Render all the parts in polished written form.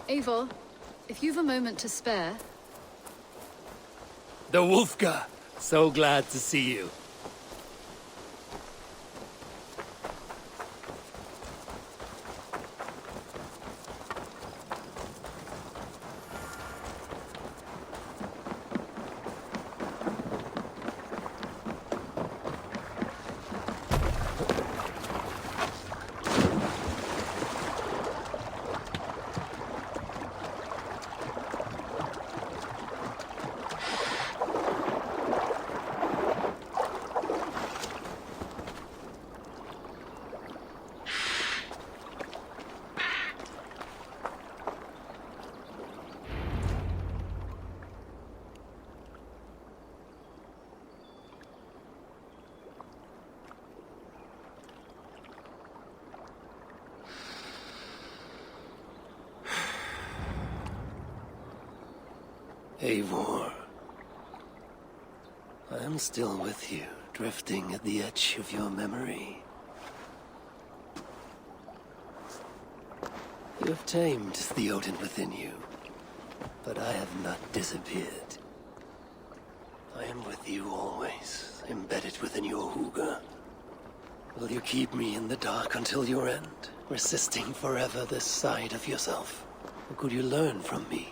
Eivor, if you've a moment to spare... The Wolfka! So glad to see you. Eivor, I am still with you, drifting at the edge of your memory. You have tamed the Odin within you, but I have not disappeared. I am with you always, embedded within your hooga. Will you keep me in the dark until your end, resisting forever this side of yourself? Or could you learn from me?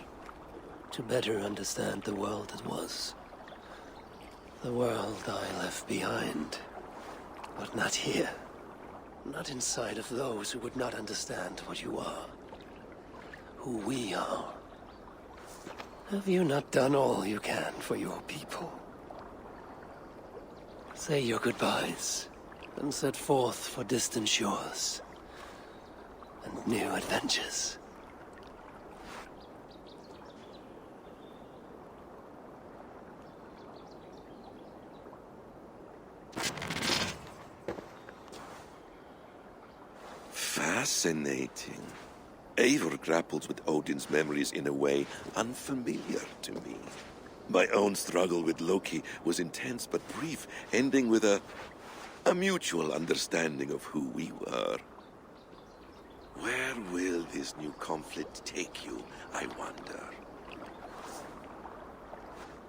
To better understand the world that was. The world I left behind. But not here. Not inside of those who would not understand what you are. Who we are. Have you not done all you can for your people? Say your goodbyes, and set forth for distant shores. And new adventures. Fascinating. Eivor grapples with Odin's memories in a way unfamiliar to me. My own struggle with Loki was intense but brief, ending with a mutual understanding of who we were. Where will this new conflict take you, I wonder?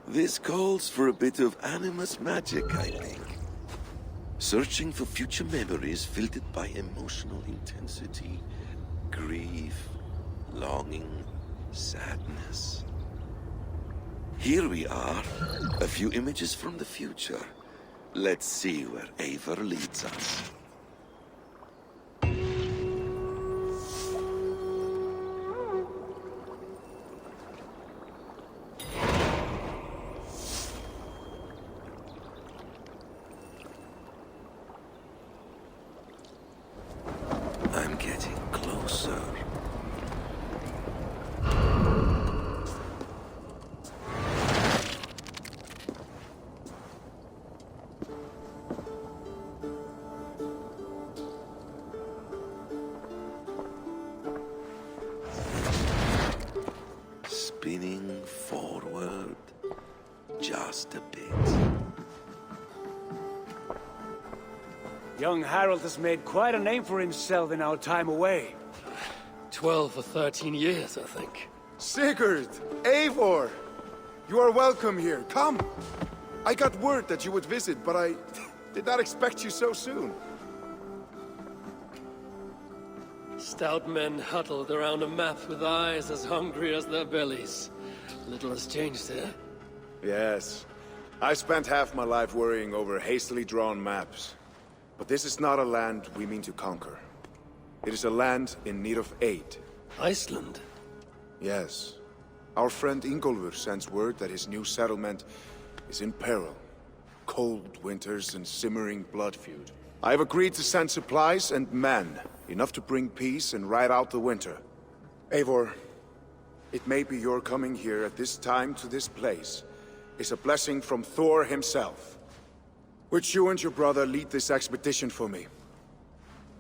This calls for a bit of animus magic, I think. Searching for future memories filtered by emotional intensity, grief, longing, sadness. Here we are, a few images from the future. Let's see where Eivor leads us. I'm getting closer. Spinning forward just a bit. Young Harold has made quite a name for himself in our time away. 12 or 13 years, I think. Sigurd! Eivor! You are welcome here. Come! I got word that you would visit, but I did not expect you so soon. Stout men huddled around a map with eyes as hungry as their bellies. Little has changed here. Yes. I spent half my life worrying over hastily drawn maps. But this is not a land we mean to conquer. It is a land in need of aid. Iceland? Yes. Our friend Ingólfur sends word that his new settlement is in peril. Cold winters and simmering blood feud. I have agreed to send supplies and men, enough to bring peace and ride out the winter. Eivor, it may be your coming here at this time to this place is a blessing from Thor himself. Would you and your brother lead this expedition for me?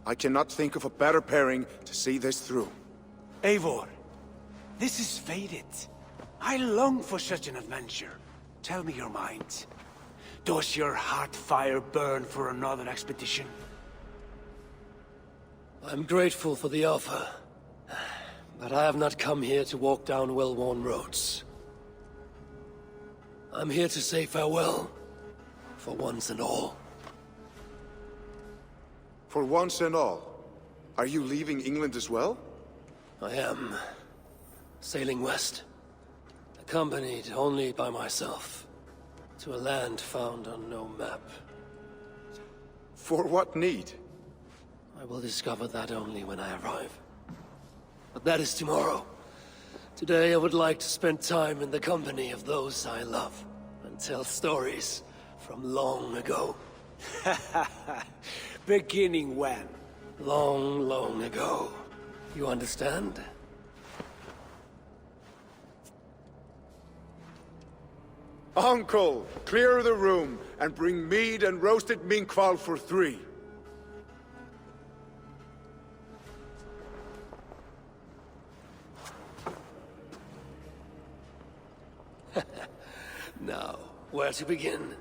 I cannot think of a better pairing to see this through. Eivor, this is fated. I long for such an adventure. Tell me your mind. Does your heart fire burn for another expedition? I'm grateful for the offer. But I have not come here to walk down well-worn roads. I'm here to say farewell, for once and all. For once and all. Are you leaving England as well? I am sailing west, accompanied only by myself, to a land found on no map. For what need? I will discover that only when I arrive. But that is tomorrow. Today I would like to spend time in the company of those I love, and tell stories from long ago. Beginning when? Long, long ago. You understand? Uncle, clear the room and bring mead and roasted minkval for 3. Now, where to begin?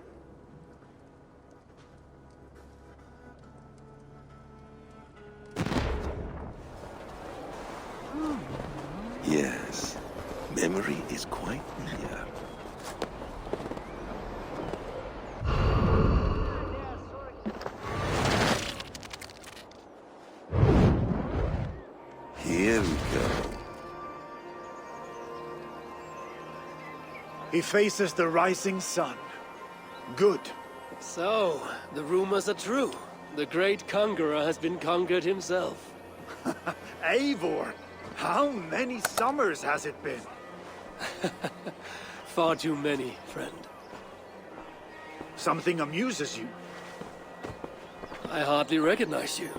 Yes, memory is quite near. Here we go. He faces the rising sun. Good. So, the rumors are true. The great conqueror has been conquered himself. Eivor, how many summers has it been? Far too many, friend. Something amuses you. I hardly recognize you.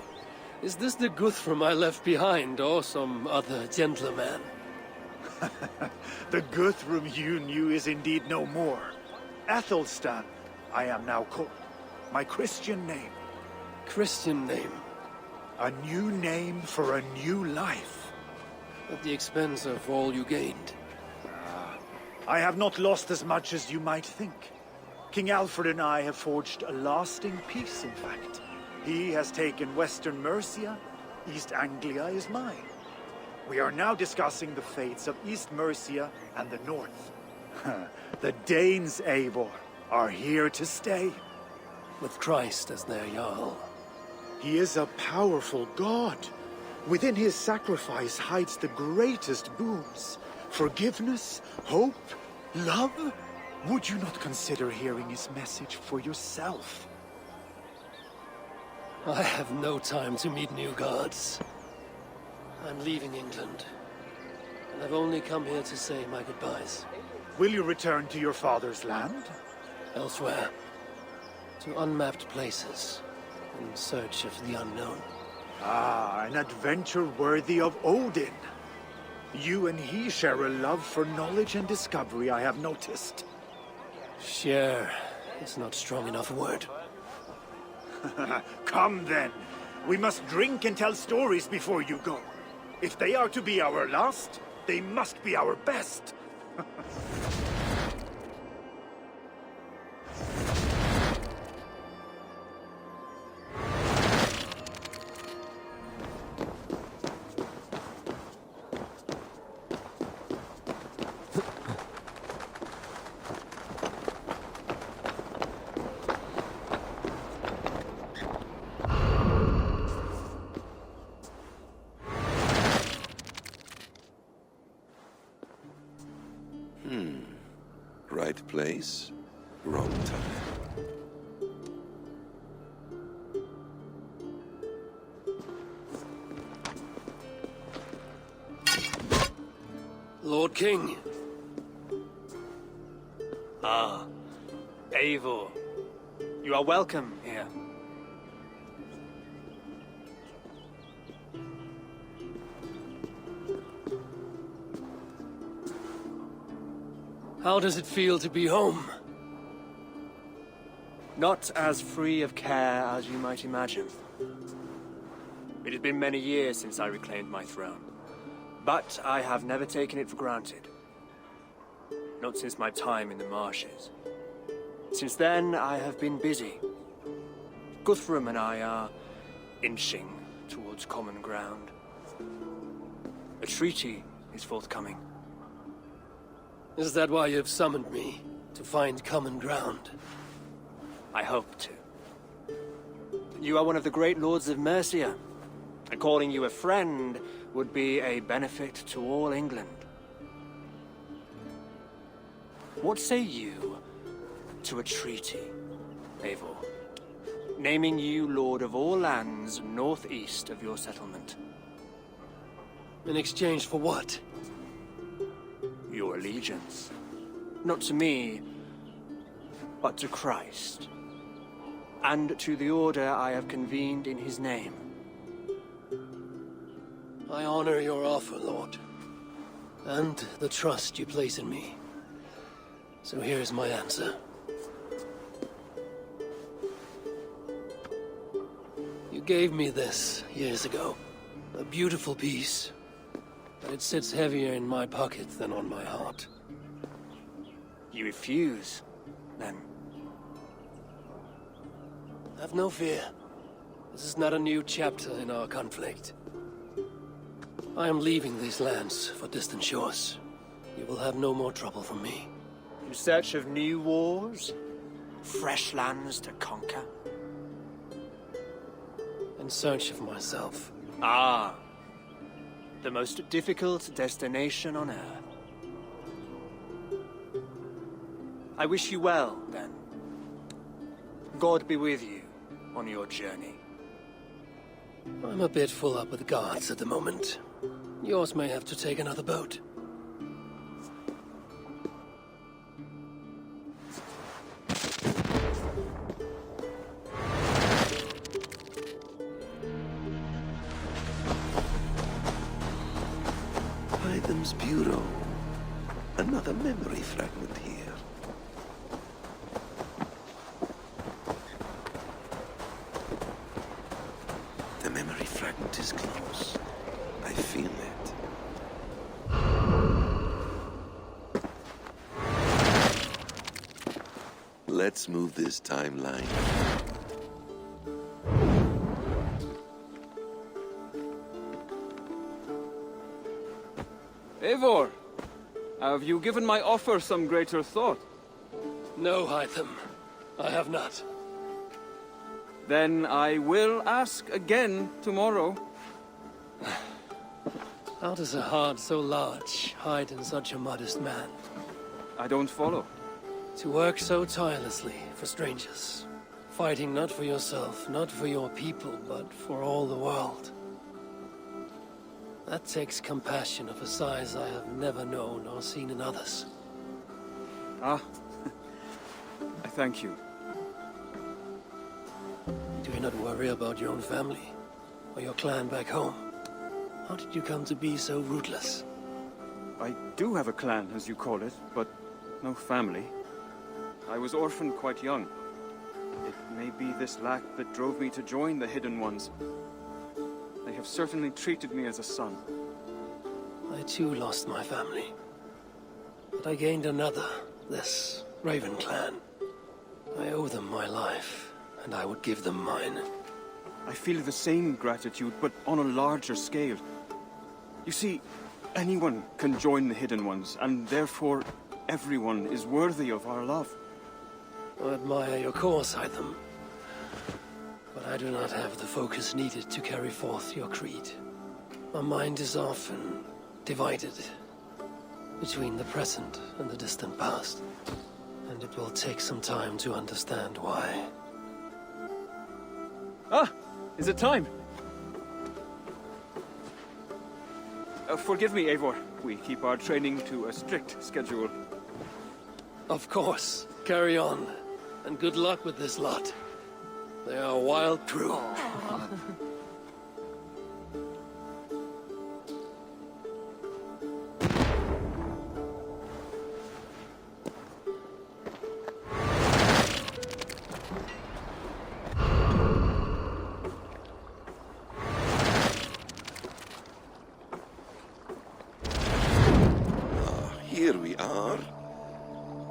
Is this the Guthrum I left behind, or some other gentleman? The Guthrum you knew is indeed no more. Athelstan, I am now called. My Christian name. Christian name, A new name for a new life. at the expense of all you gained. I have not lost as much as you might think. King Alfred and I have forged a lasting peace, in fact. He has taken Western Mercia, East Anglia is mine. We are now discussing the fates of East Mercia and the North. The Danes, Eivor, are here to stay. With Christ as their Jarl. He is a powerful god. Within his sacrifice hides the greatest boons. Forgiveness, hope, love. Would you not consider hearing his message for yourself? I have no time to meet new gods. I'm leaving England, and I've only come here to say my goodbyes. Will you return to your father's land? Elsewhere, to unmapped places, in search of the unknown. Ah, an adventure worthy of Odin. You and he share a love for knowledge and discovery, I have noticed. Share is not strong enough a word. Come then. We must drink and tell stories before you go. If they are to be our last, they must be our best. Right place, wrong time. Lord King. Ah, Eivor. You are welcome here. How does it feel to be home? Not as free of care as you might imagine. It has been many years since I reclaimed my throne, but I have never taken it for granted. Not since my time in the marshes. Since then, I have been busy. Guthrum and I are inching towards common ground. A treaty is forthcoming. Is that why you've summoned me? To find common ground? I hope to. You are one of the great lords of Mercia, and calling you a friend would be a benefit to all England. What say you to a treaty, Eivor? Naming you lord of all lands northeast of your settlement. In exchange for what? Your allegiance. Not to me, but to Christ. And to the order I have convened in his name. I honor your offer, Lord. And the trust you place in me. So here's my answer. You gave me this years ago. A beautiful piece. But it sits heavier in my pocket than on my heart. You refuse, then? Have no fear. This is not a new chapter in our conflict. I am leaving these lands for distant shores. You will have no more trouble from me. In search of new wars? Fresh lands to conquer? In search of myself. Ah. The most difficult destination on Earth. I wish you well, then. God be with you on your journey. I'm a bit full up with guards at the moment. Yours may have to take another boat. Hytham's Bureau. Another memory fragment here. The memory fragment is close. I feel it. Let's move this timeline. Eivor, have you given my offer some greater thought? No, Hytham. I have not. Then I will ask again tomorrow. How does a heart so large hide in such a modest man? I don't follow. To work so tirelessly for strangers. Fighting not for yourself, not for your people, but for all the world. That takes compassion of a size I have never known or seen in others. Ah, I thank you. Do you not worry about your own family? Or your clan back home? How did you come to be so rootless? I do have a clan, as you call it, but no family. I was orphaned quite young. It may be this lack that drove me to join the Hidden Ones. They have certainly treated me as a son. I too lost my family. But I gained another, this Raven clan. I owe them my life, and I would give them mine. I feel the same gratitude, but on a larger scale. You see, anyone can join the Hidden Ones, and therefore everyone is worthy of our love. I admire your cause, Hytham. But I do not have the focus needed to carry forth your creed. My mind is often divided between the present and the distant past. And it will take some time to understand why. Ah! Is it time? Forgive me, Eivor. We keep our training to a strict schedule. Of course. Carry on. And good luck with this lot. They are a wild crew. Here we are.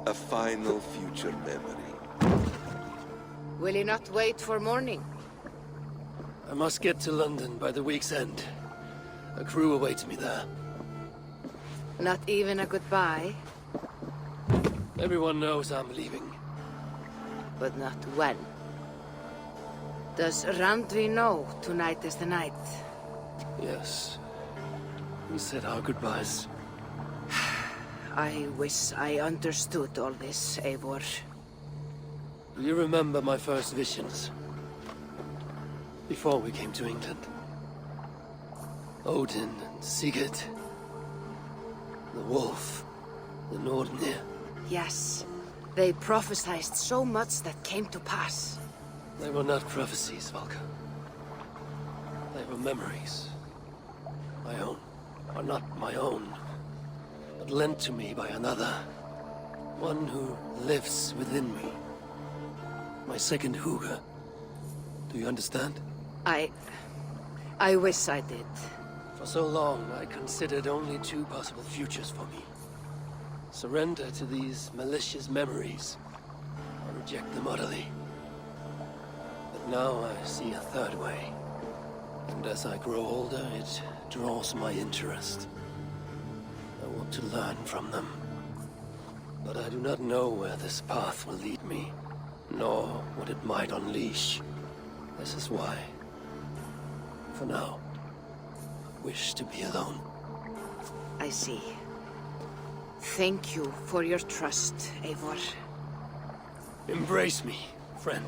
A final future memory. Will you not wait for morning? I must get to London by the week's end. A crew awaits me there. Not even a goodbye, Everyone knows I'm leaving. but not when. Does Randvi know tonight is the night? Yes. We said our goodbyes. I wish I understood all this, Eivor. Do you remember my first visions? Before we came to England. Odin and Sigurd. The wolf. The Nordenir. Yes. They prophesied so much that came to pass. They were not prophecies, Valka. They were memories. My own. Or not my own. But lent to me by another. One who lives within me. My second Huga. Do you understand? I wish I did. For so long, I considered only two possible futures for me. Surrender to these malicious memories, or reject them utterly. But now I see a third way. And as I grow older, it draws my interest. I want to learn from them. But I do not know where this path will lead me, nor what it might unleash. This is why, for now, I wish to be alone. I see. Thank you for your trust, Eivor. Embrace me, friend.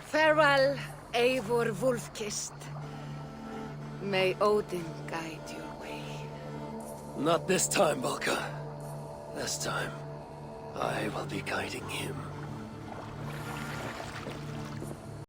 Farewell, Eivor Wolfkist. May Odin guide your way. Not this time, Valka. This time, I will be guiding him.